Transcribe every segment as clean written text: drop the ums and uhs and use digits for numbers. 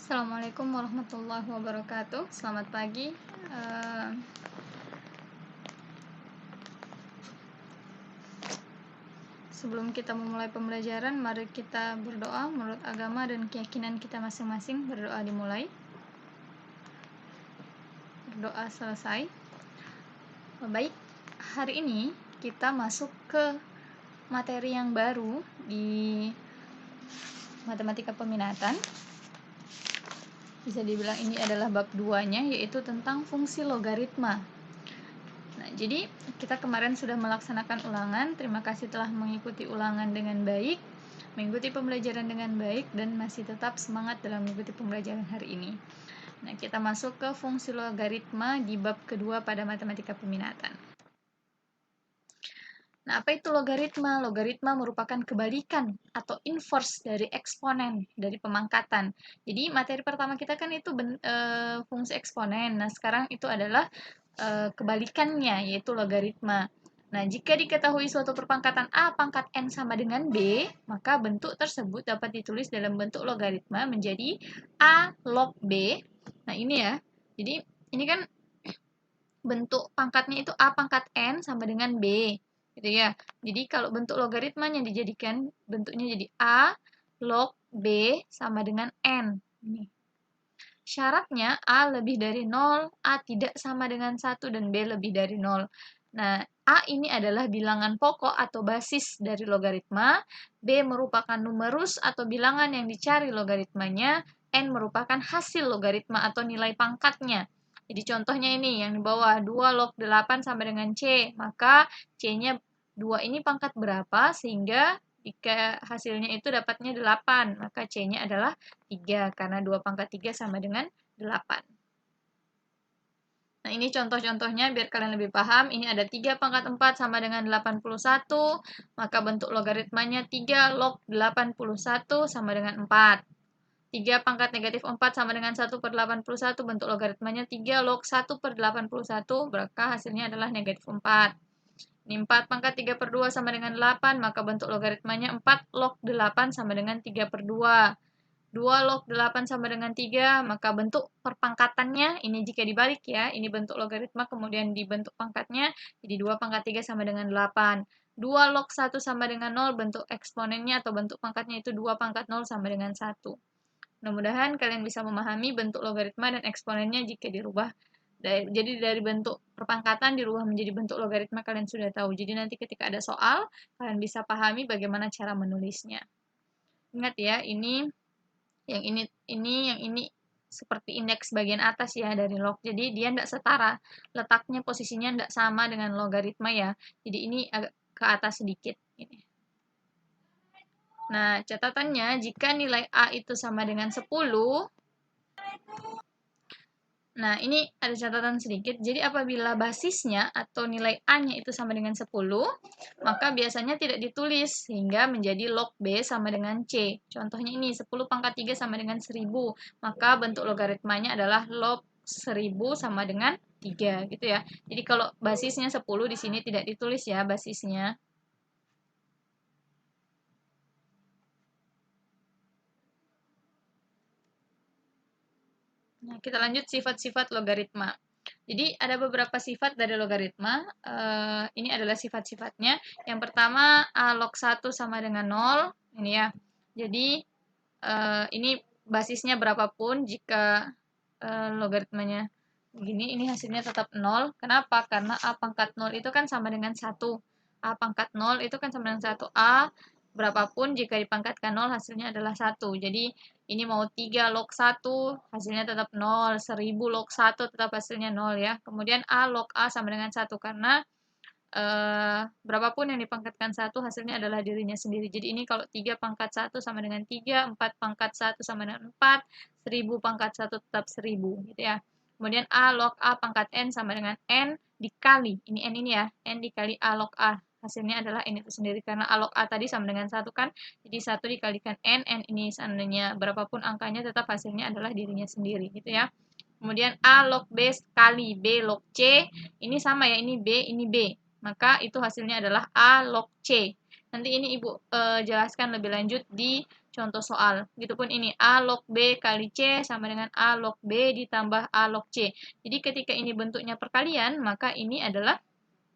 Assalamualaikum warahmatullahi wabarakatuh. Selamat pagi. Sebelum kita memulai pembelajaran, mari kita berdoa menurut agama dan keyakinan kita masing-masing. Berdoa dimulai. Berdoa selesai. Baik, hari ini kita masuk ke materi yang baru di matematika peminatan. Bisa dibilang ini adalah bab 2-nya, yaitu tentang fungsi logaritma. Nah, jadi kita kemarin sudah melaksanakan ulangan. Terima kasih telah mengikuti ulangan dengan baik, mengikuti pembelajaran dengan baik, dan masih tetap semangat dalam mengikuti pembelajaran hari ini. Nah, kita masuk ke fungsi logaritma di bab kedua pada matematika peminatan. Nah, apa itu logaritma? Logaritma merupakan kebalikan atau inverse dari eksponen, dari pemangkatan. Jadi, materi pertama kita kan itu fungsi eksponen. Nah, sekarang itu adalah kebalikannya, yaitu logaritma. Nah, jika diketahui suatu perpangkatan A pangkat N sama dengan B, maka bentuk tersebut dapat ditulis dalam bentuk logaritma menjadi A log B. Nah, ini ya. Jadi, ini kan bentuk pangkatnya itu A pangkat N sama dengan B. Gitu ya. Jadi, kalau bentuk logaritmanya dijadikan bentuknya jadi A log B sama dengan N. Ini. Syaratnya A lebih dari 0, A tidak sama dengan 1, dan B lebih dari 0. Nah, A ini adalah bilangan pokok atau basis dari logaritma, B merupakan numerus atau bilangan yang dicari logaritmanya, N merupakan hasil logaritma atau nilai pangkatnya. Jadi contohnya ini yang di bawah, 2 log 8 sama dengan C, maka C-nya 2 ini pangkat berapa, sehingga jika hasilnya itu dapatnya 8, maka C-nya adalah 3, karena 2 pangkat 3 sama dengan 8. Nah, ini contoh-contohnya biar kalian lebih paham. Ini ada 3 pangkat 4 sama dengan 81, maka bentuk logaritmanya 3 log 81 sama dengan 4. 3 pangkat negatif 4 sama dengan 1 per 81, bentuk logaritmanya 3 log 1 per 81, maka hasilnya adalah negatif 4. Ini 4 pangkat 3 per 2 sama dengan 8, maka bentuk logaritmanya 4 log 8 sama dengan 3 per 2. 2 log 8 sama dengan 3, maka bentuk perpangkatannya, ini jika dibalik ya, ini bentuk logaritma, kemudian dibentuk pangkatnya, jadi 2 pangkat 3 sama dengan 8. 2 log 1 sama dengan 0, bentuk eksponennya atau bentuk pangkatnya itu 2 pangkat 0 sama dengan 1. Mudah-mudahan kalian bisa memahami bentuk logaritma dan eksponennya jika dirubah. Jadi dari bentuk perpangkatan dirubah menjadi bentuk logaritma, kalian sudah tahu. Jadi nanti ketika ada soal, kalian bisa pahami bagaimana cara menulisnya. Ingat ya, yang ini seperti indeks bagian atas ya dari log. Jadi dia tidak setara, letaknya posisinya tidak sama dengan logaritma ya. Jadi ini agak ke atas sedikit. Nah, catatannya jika nilai A itu sama dengan 10, nah, ini ada catatan sedikit. Jadi, apabila basisnya atau nilai A-nya itu sama dengan 10, maka biasanya tidak ditulis, sehingga menjadi log B sama dengan C. Contohnya ini, 10 pangkat 3 sama dengan 1000, maka bentuk logaritmanya adalah log 1000 sama dengan 3, gitu ya. Jadi, kalau basisnya 10, di sini tidak ditulis ya basisnya. Nah, kita lanjut sifat-sifat logaritma. Jadi, ada beberapa sifat dari logaritma. Ini adalah sifat-sifatnya. Yang pertama, A log 1 sama dengan 0. Ini ya. Jadi, ini basisnya berapapun, jika logaritmanya begini, ini hasilnya tetap 0. Kenapa? Karena A pangkat 0 itu kan sama dengan 1. A pangkat 0 itu kan sama dengan 1. A berapapun jika dipangkatkan 0 hasilnya adalah 1. Jadi ini mau 3 log 1 hasilnya tetap 0, 1000 log 1 tetap hasilnya 0 ya. Kemudian A log A sama dengan 1 karena berapapun yang dipangkatkan 1 hasilnya adalah dirinya sendiri. Jadi ini kalau 3 pangkat 1 sama dengan 3, 4 pangkat 1 sama dengan 4, 1000 pangkat 1 tetap 1000 gitu ya. Kemudian A log A pangkat N sama dengan N dikali, ini N ini ya, N dikali A log A. Hasilnya adalah N itu sendiri, karena A log A tadi sama dengan 1 kan, jadi 1 dikalikan N ini seandainya berapapun angkanya tetap hasilnya adalah dirinya sendiri gitu ya. Kemudian A log B kali B log C, ini sama ya, ini B, maka itu hasilnya adalah A log C. Nanti ini Ibu jelaskan lebih lanjut di contoh soal. Begitupun ini A log B kali C sama dengan A log B ditambah A log C. Jadi ketika ini bentuknya perkalian, maka ini adalah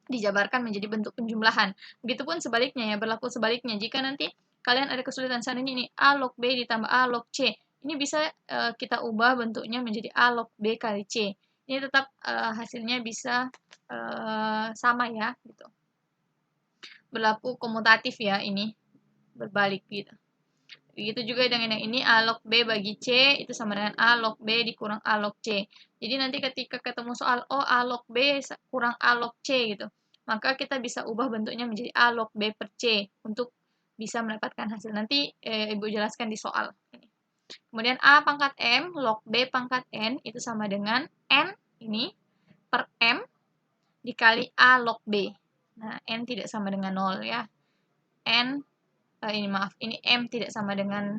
dijabarkan menjadi bentuk penjumlahan. Begitupun sebaliknya ya, berlaku sebaliknya. Jika nanti kalian ada kesulitan seandainya ini A log B ditambah A log C, ini bisa kita ubah bentuknya menjadi A log B kali C. Ini tetap hasilnya bisa sama ya, gitu. Berlaku komutatif ya, ini berbalik gitu. Begitu juga dengan yang ini A log B bagi C itu sama dengan A log B dikurang A log C. Jadi nanti ketika ketemu soal A log B kurang A log C gitu, maka kita bisa ubah bentuknya menjadi A log B per C untuk bisa mendapatkan hasil. Nanti Ibu jelaskan di soal ini. Kemudian A pangkat M log B pangkat N itu sama dengan N ini per M dikali A log B. Nah, N tidak sama dengan 0 ya. Ini M tidak sama dengan.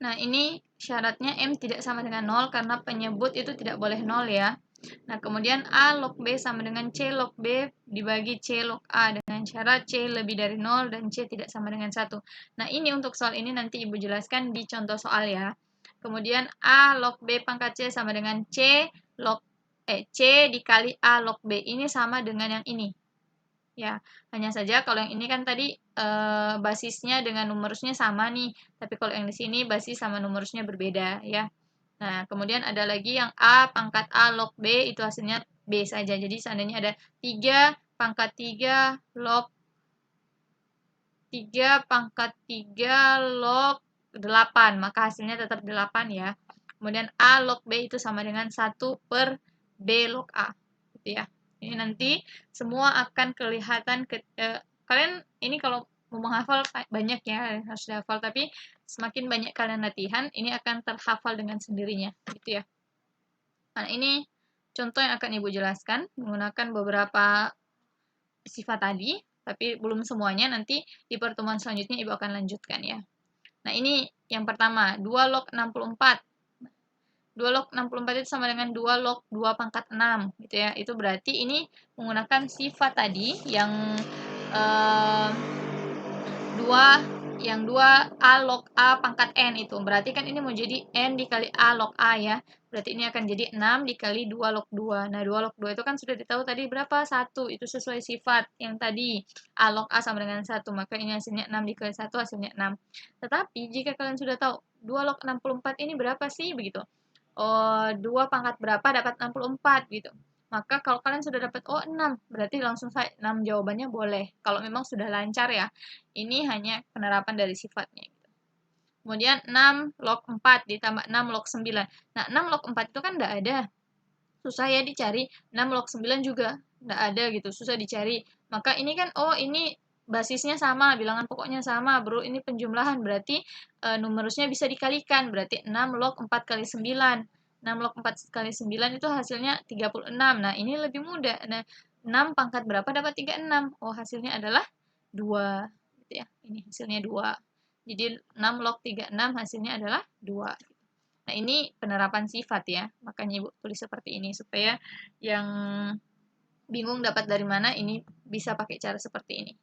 Nah, ini syaratnya M tidak sama dengan 0 karena penyebut itu tidak boleh 0 ya. Nah, kemudian A log B sama dengan C log B dibagi C log A dengan syarat C lebih dari 0 dan C tidak sama dengan 1. Nah, ini untuk soal ini nanti Ibu jelaskan di contoh soal ya. Kemudian A log B pangkat C sama dengan C dikali A log B. Ini sama dengan yang ini. Ya, hanya saja kalau yang ini kan tadi basisnya dengan numerusnya sama nih, tapi kalau yang di sini basis sama numerusnya berbeda ya. Nah, kemudian ada lagi yang A pangkat A log B itu hasilnya B saja. Jadi seandainya ada 3 pangkat 3 log 3 pangkat 3 log 8, maka hasilnya tetap 8 ya. Kemudian A log B itu sama dengan 1 per B log A, gitu ya. Ini nanti semua akan kelihatan kalian ini kalau mau menghafal banyak ya, harus dihafal, tapi semakin banyak kalian latihan, ini akan terhafal dengan sendirinya, gitu ya. Nah, ini contoh yang akan Ibu jelaskan menggunakan beberapa sifat tadi, tapi belum semuanya, nanti di pertemuan selanjutnya Ibu akan lanjutkan ya. Nah, ini yang pertama, 2 log 64. 2 log 64 itu sama dengan 2 log 2 pangkat 6 gitu ya. Itu berarti ini menggunakan sifat tadi yang 2 A log A pangkat N itu. Berarti kan ini mau jadi N dikali A log A ya. Berarti ini akan jadi 6 dikali 2 log 2. Nah, 2 log 2 itu kan sudah ditahu tadi berapa? 1. Itu sesuai sifat yang tadi. A log A sama dengan 1. Maka ini hasilnya 6 dikali 1 hasilnya 6. Tetapi jika kalian sudah tahu 2 log 64 ini berapa sih? Begitu. 2 pangkat berapa dapat 64 gitu. Maka kalau kalian sudah dapat 6, berarti langsung 6 jawabannya boleh. Kalau memang sudah lancar ya. Ini hanya penerapan dari sifatnya. Kemudian 6 log 4 ditambah 6 log 9. Nah, 6 log 4 itu kan tidak ada. Susah ya dicari. 6 log 9 juga tidak ada gitu. Susah dicari. Maka ini kan, ini basisnya sama, bilangan pokoknya sama, bro. Ini penjumlahan, berarti numerusnya bisa dikalikan. Berarti 6 log 4 kali 9. 6 log 4 kali 9 itu hasilnya 36. Nah, ini lebih mudah. Nah, 6 pangkat berapa dapat 36? Oh, hasilnya adalah 2. Gitu ya. Ini hasilnya 2. Jadi 6 log 36 hasilnya adalah 2. Nah, ini penerapan sifat ya. Makanya Ibu tulis seperti ini supaya yang bingung dapat dari mana, ini bisa pakai cara seperti ini.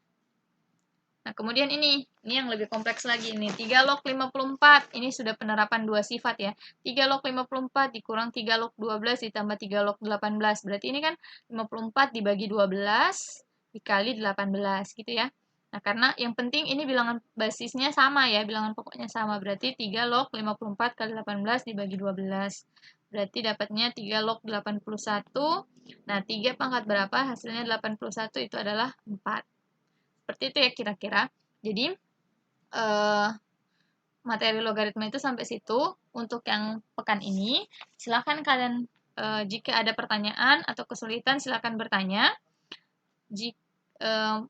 Nah, kemudian ini yang lebih kompleks lagi ini. 3 log 54. Ini sudah penerapan dua sifat ya. 3 log 54 dikurang 3 log 12 ditambah 3 log 18. Berarti ini kan 54 dibagi 12 dikali 18 gitu ya. Nah, karena yang penting ini bilangan basisnya sama ya, bilangan pokoknya sama. Berarti 3 log 54 kali 18 dibagi 12. Berarti dapatnya 3 log 81. Nah, 3 pangkat berapa? Hasilnya 81 itu adalah 4. Seperti itu ya kira-kira. Jadi, materi logaritma itu sampai situ. Untuk yang pekan ini, silakan kalian, jika ada pertanyaan atau kesulitan, silakan bertanya. Jika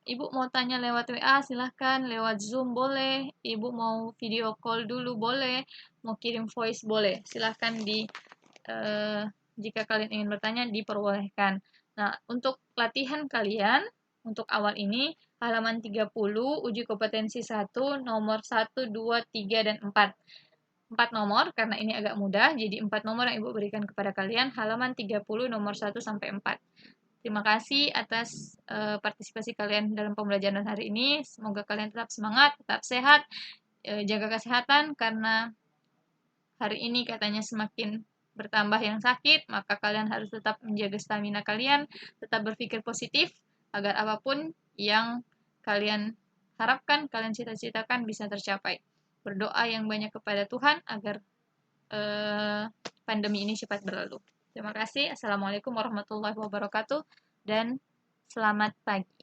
Ibu mau tanya lewat WA, silahkan. Lewat Zoom boleh. Ibu mau video call dulu boleh. Mau kirim voice boleh. Silahkan jika kalian ingin bertanya, diperbolehkan. Nah, untuk latihan kalian, untuk awal ini, halaman 30, uji kompetensi 1, nomor 1, 2, 3, dan 4. 4 nomor, karena ini agak mudah, jadi 4 nomor yang Ibu berikan kepada kalian, halaman 30, nomor 1 sampai 4. Terima kasih atas partisipasi kalian dalam pembelajaran hari ini. Semoga kalian tetap semangat, tetap sehat, jaga kesehatan karena hari ini katanya semakin bertambah yang sakit, maka kalian harus tetap menjaga stamina kalian, tetap berpikir positif agar apapun yang kalian harapkan, kalian cita-citakan bisa tercapai. Berdoa yang banyak kepada Tuhan agar pandemi ini cepat berlalu. Terima kasih. Assalamualaikum warahmatullahi wabarakatuh dan selamat pagi.